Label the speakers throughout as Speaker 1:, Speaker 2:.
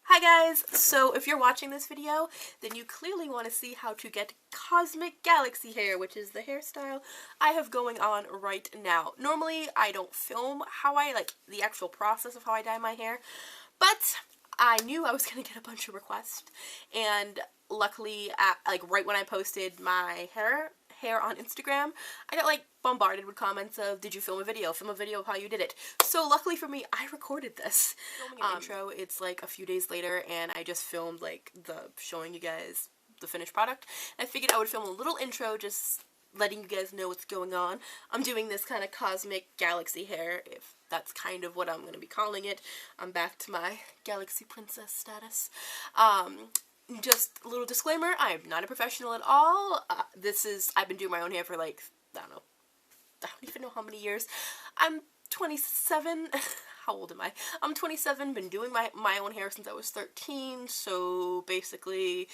Speaker 1: Hi guys! So if you're watching this video, then you clearly want to see how to get cosmic galaxy hair, which is the hairstyle I have going on right now. Normally I don't film the actual process of how I dye my hair, but I knew I was going to get a bunch of requests, and luckily right when I posted my hair on Instagram, I got bombarded with comments of, did you film a video of how you did it. So luckily for me, I recorded this. Filming an intro, it's a few days later, and I just filmed showing you guys the finished product. I figured I would film a little intro just letting you guys know what's going on. I'm doing this kind of cosmic galaxy hair, if that's kind of what I'm going to be calling it. I'm back to my galaxy princess status. Just a little disclaimer, I am not a professional at all. I've been doing my own hair for I don't even know how many years. I'm 27. How old am I? I'm 27, been doing my own hair since I was 13, so basically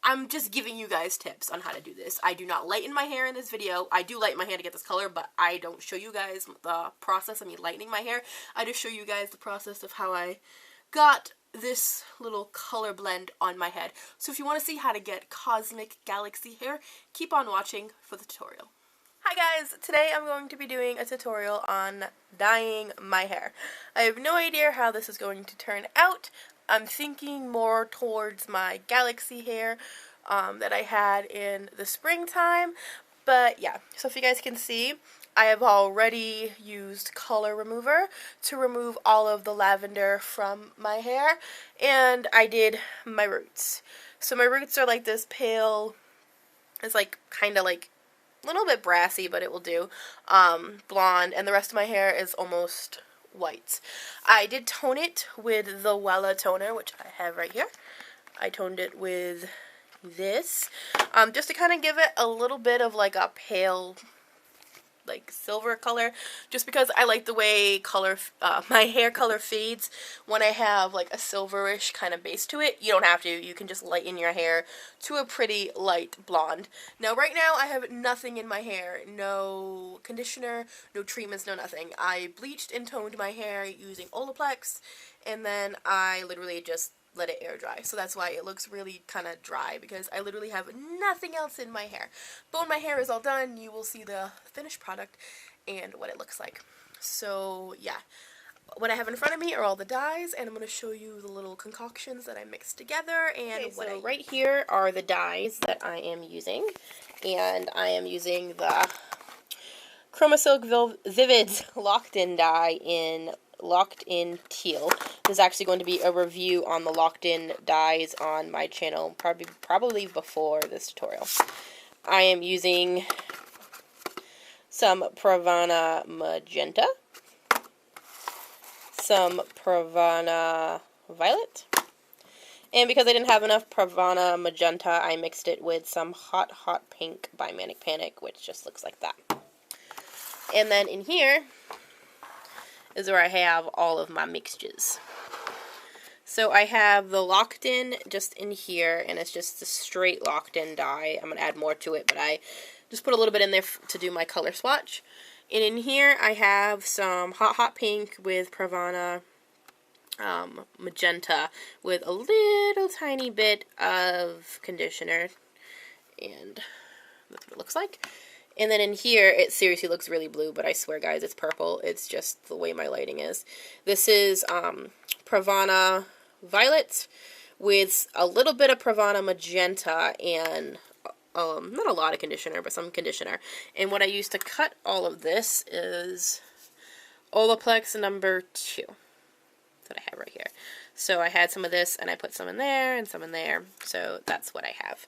Speaker 1: I'm just giving you guys tips on how to do this. I do not lighten my hair in this video. I do lighten my hair to get this color, but I don't show you guys the process of me lightening my hair. I just show you guys the process of how I got this little color blend on my head. So if you want to see how to get cosmic galaxy hair, keep on watching for the tutorial. Hi guys, today I'm going to be doing a tutorial on dyeing my hair. I have no idea how this is going to turn out. I'm thinking more towards my galaxy hair that I had in the springtime, but yeah, so if you guys can see, I have already used color remover to remove all of the lavender from my hair, and I did my roots. So my roots are like this pale, it's kind of a little bit brassy, but it will do, blonde, and the rest of my hair is almost white. I did tone it with the Wella toner, which I have right here. I toned it with this, just to kind of give it a little bit of a pale, silver color, just because I like the way my hair color fades when I have a silverish kind of base to it. You don't have to, you can just lighten your hair to a pretty light blonde. Now right now I have nothing in my hair, no conditioner, no treatments, no nothing. I bleached and toned my hair using Olaplex, and then I literally just let it air dry. So that's why it looks really kind of dry, because I literally have nothing else in my hair. But when my hair is all done, you will see the finished product and what it looks like. So yeah, what I have in front of me are all the dyes, and I'm going to show you the little concoctions that I mixed together. And so right here are the dyes that I am using, and I am using the Chromasilk Vivid Locked In dye in Locked In Teal. There's actually going to be a review on the Locked In dyes on my channel, probably before this tutorial. I am using some Pravana Magenta, some Pravana Violet, and because I didn't have enough Pravana Magenta, I mixed it with some Hot Hot Pink by Manic Panic, which just looks like that. And then in here is where I have all of my mixtures. So I have the Locked In just in here, and it's just a straight Locked In dye. I'm going to add more to it, but I just put a little bit in there to do my color swatch. And in here I have some Hot Hot Pink with Pravana Magenta with a little tiny bit of conditioner, and that's what it looks like. And then in here, it seriously looks really blue, but I swear, guys, it's purple. It's just the way my lighting is. This is Pravana Violet with a little bit of Pravana Magenta and not a lot of conditioner, but some conditioner. And what I use to cut all of this is Olaplex number 2. That's what I have right here. So I had some of this, and I put some in there and some in there. So that's what I have.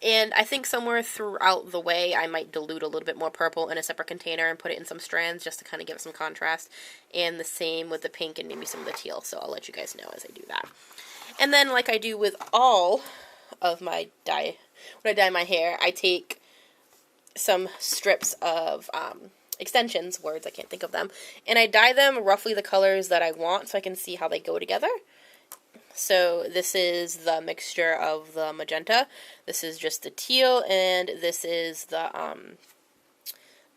Speaker 1: And I think somewhere throughout the way, I might dilute a little bit more purple in a separate container and put it in some strands just to kind of give it some contrast. And the same with the pink and maybe some of the teal, so I'll let you guys know as I do that. And then, like I do with all of my dye, when I dye my hair, I take some strips of extensions, words, I can't think of them, and I dye them roughly the colors that I want so I can see how they go together. So this is the mixture of the magenta, this is just the teal, and this is the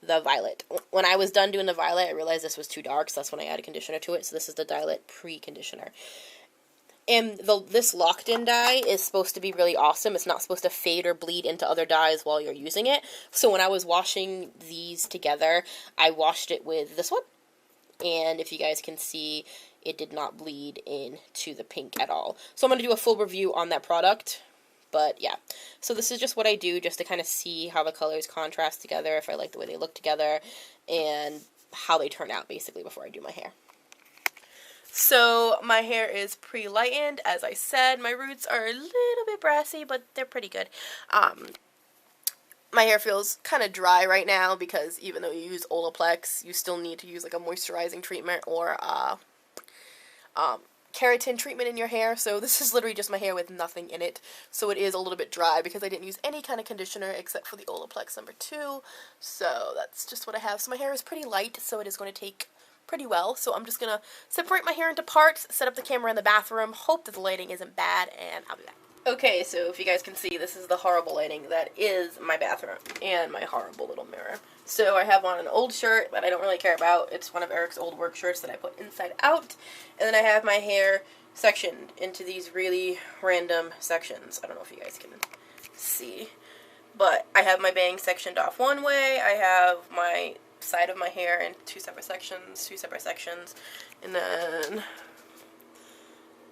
Speaker 1: violet. When I was done doing the violet, I realized this was too dark, so that's when I added conditioner to it. So this is the Dilate Pre-Conditioner. And this locked-in dye is supposed to be really awesome. It's not supposed to fade or bleed into other dyes while you're using it. So when I was washing these together, I washed it with this one. And if you guys can see, it did not bleed into the pink at all. So I'm going to do a full review on that product. But yeah, so this is just what I do just to kind of see how the colors contrast together, if I like the way they look together, and how they turn out basically before I do my hair. So my hair is pre-lightened, as I said. My roots are a little bit brassy, but they're pretty good. My hair feels kind of dry right now because even though you use Olaplex, you still need to use like a moisturizing treatment or keratin treatment in your hair. So this is literally just my hair with nothing in it. So it is a little bit dry because I didn't use any kind of conditioner except for the Olaplex #2. So that's just what I have. So my hair is pretty light, so it is going to take pretty well. So I'm just going to separate my hair into parts, set up the camera in the bathroom, hope that the lighting isn't bad, and I'll be back. Okay, so if you guys can see, this is the horrible lighting that is my bathroom and my horrible little mirror. So I have on an old shirt that I don't really care about. It's one of Eric's old work shirts that I put inside out. And then I have my hair sectioned into these really random sections. I don't know if you guys can see. But I have my bangs sectioned off one way. I have my side of my hair in two separate sections, and then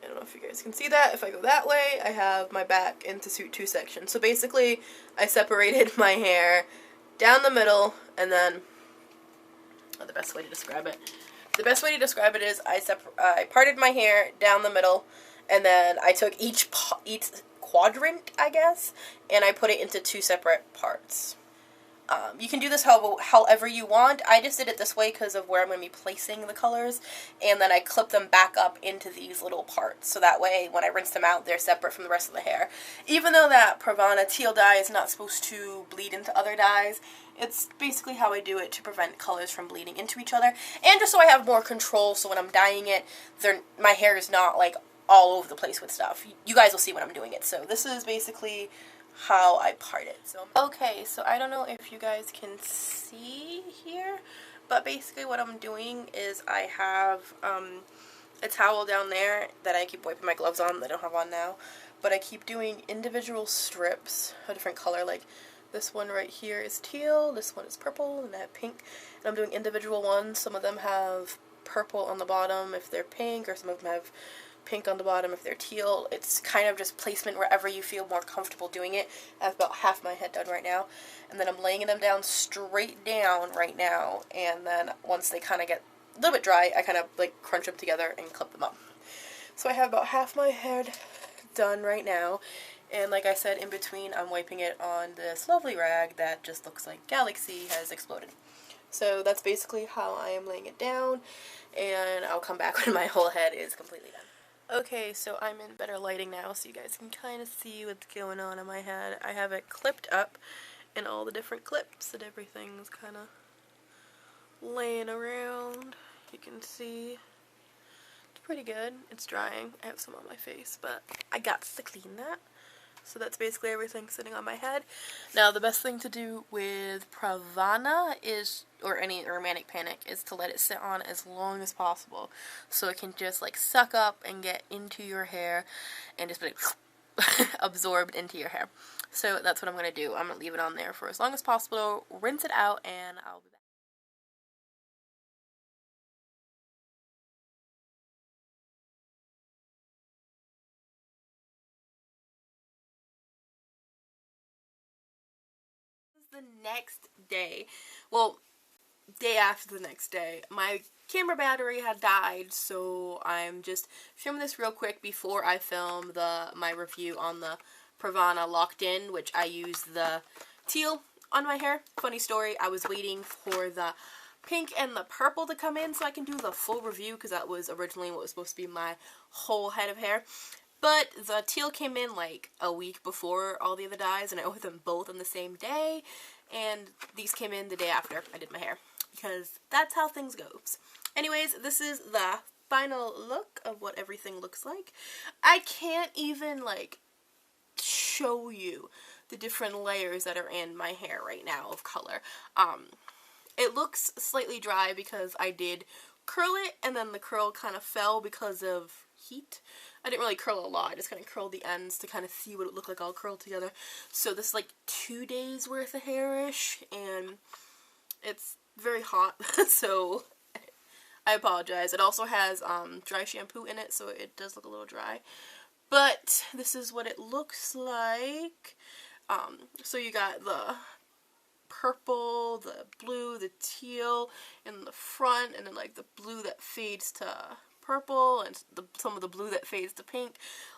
Speaker 1: I don't know if you guys can see that. If I go that way, I have my back into two sections. So basically, I separated my hair down the middle, and then the best way to describe it is I parted my hair down the middle, and then I took each quadrant, I guess, and I put it into two separate parts. You can do this however you want. I just did it this way because of where I'm going to be placing the colors, and then I clip them back up into these little parts, so that way when I rinse them out, they're separate from the rest of the hair. Even though that Pravana teal dye is not supposed to bleed into other dyes, it's basically how I do it to prevent colors from bleeding into each other, and just so I have more control, so when I'm dyeing it, my hair is not like all over the place with stuff. You guys will see when I'm doing it. So this is basically how I part it. So okay, so I don't know if you guys can see here, but basically what I'm doing is I have a towel down there that I keep wiping my gloves on that I don't have on now, but I keep doing individual strips, a different color, like this one right here is teal, this one is purple, and I have pink, and I'm doing individual ones. Some of them have purple on the bottom if they're pink, or some of them have pink on the bottom if they're teal. It's kind of just placement wherever you feel more comfortable doing it. I have about half my head done right now, and then I'm laying them down straight down right now, and then once they kind of get a little bit dry, I kind of like crunch them together and clip them up. So I have about half my head done right now, and like I said, in between I'm wiping it on this lovely rag that just looks like Galaxy has exploded. So that's basically how I am laying it down, and I'll come back when my whole head is completely done. Okay, so I'm in better lighting now, so you guys can kind of see what's going on in my head. I have it clipped up in all the different clips, and everything's kind of laying around. You can see it's pretty good. It's drying. I have some on my face, but I got to clean that. So that's basically everything sitting on my head. Now, the best thing to do with Pravana is, or any Manic Panic, is to let it sit on as long as possible, so it can just like suck up and get into your hair and just be like absorbed into your hair. So that's what I'm going to do. I'm going to leave it on there for as long as possible, rinse it out, and I'll be back. The next day, well, day after the next day, my camera battery had died, so I'm just filming this real quick before I film my review on the Pravana Locked In, which I used the teal on my hair. Funny story, I was waiting for the pink and the purple to come in so I can do the full review, because that was originally what was supposed to be my whole head of hair. But the teal came in like a week before all the other dyes, and I ordered them both on the same day, and these came in the day after I did my hair, because that's how things goes. Anyways, this is the final look of what everything looks like. I can't even like show you the different layers that are in my hair right now of color. It looks slightly dry because I did curl it, and then the curl kind of fell because of heat. I didn't really curl a lot. I just kind of curled the ends to kind of see what it looked like all curled together. So this is like 2 days worth of hairish, and it's very hot, so I apologize. It also has dry shampoo in it, so it does look a little dry. But this is what it looks like. So you got the purple, the blue, the teal in the front, and then like the blue that fades to purple, and some of the blue that fades to pink.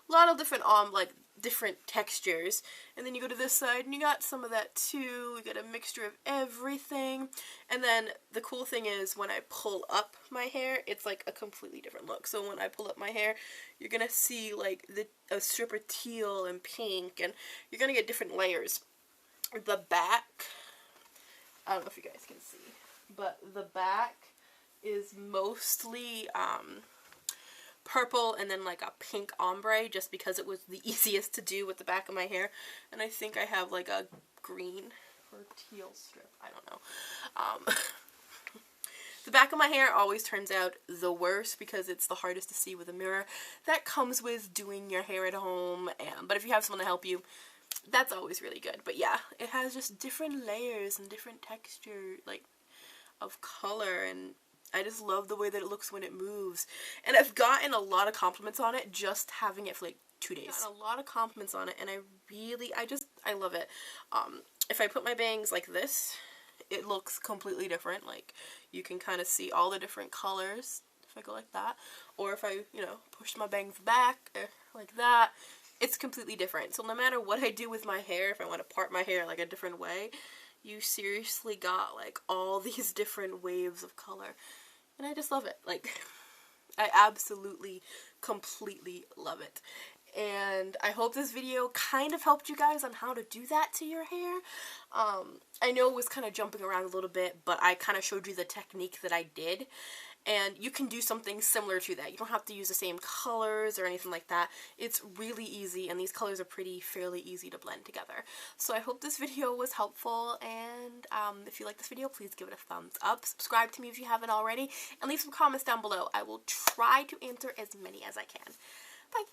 Speaker 1: A lot of different like different textures. And then you go to this side and you got some of that too. You get a mixture of everything. And then the cool thing is when I pull up my hair, it's like a completely different look. So when I pull up my hair, you're gonna see like a strip of teal and pink, and you're gonna get different layers. The back, I don't know if you guys can see, but the back is mostly purple and then like a pink ombre, just because it was the easiest to do with the back of my hair. And I think I have like a green or teal strip, I don't know. The back of my hair always turns out the worst because it's the hardest to see with a mirror. That comes with doing your hair at home, but if you have someone to help you, that's always really good. But yeah, it has just different layers and different texture, like, of color, and I just love the way that it looks when it moves. And I've gotten a lot of compliments on it just having it for like 2 days. I've gotten a lot of compliments on it, and I love it. If I put my bangs like this, it looks completely different. Like, you can kind of see all the different colors if I go like that. Or if I, push my bangs back like that, it's completely different. So no matter what I do with my hair, if I want to part my hair like a different way, you seriously got like all these different waves of color. And I just love it. Like, I absolutely, completely love it. And I hope this video kind of helped you guys on how to do that to your hair. I know it was kind of jumping around a little bit, but I kind of showed you the technique that I did. And you can do something similar to that. You don't have to use the same colors or anything like that. It's really easy, and these colors are fairly easy to blend together. So I hope this video was helpful, and if you like this video, please give it a thumbs up. Subscribe to me if you haven't already, and leave some comments down below. I will try to answer as many as I can. Bye!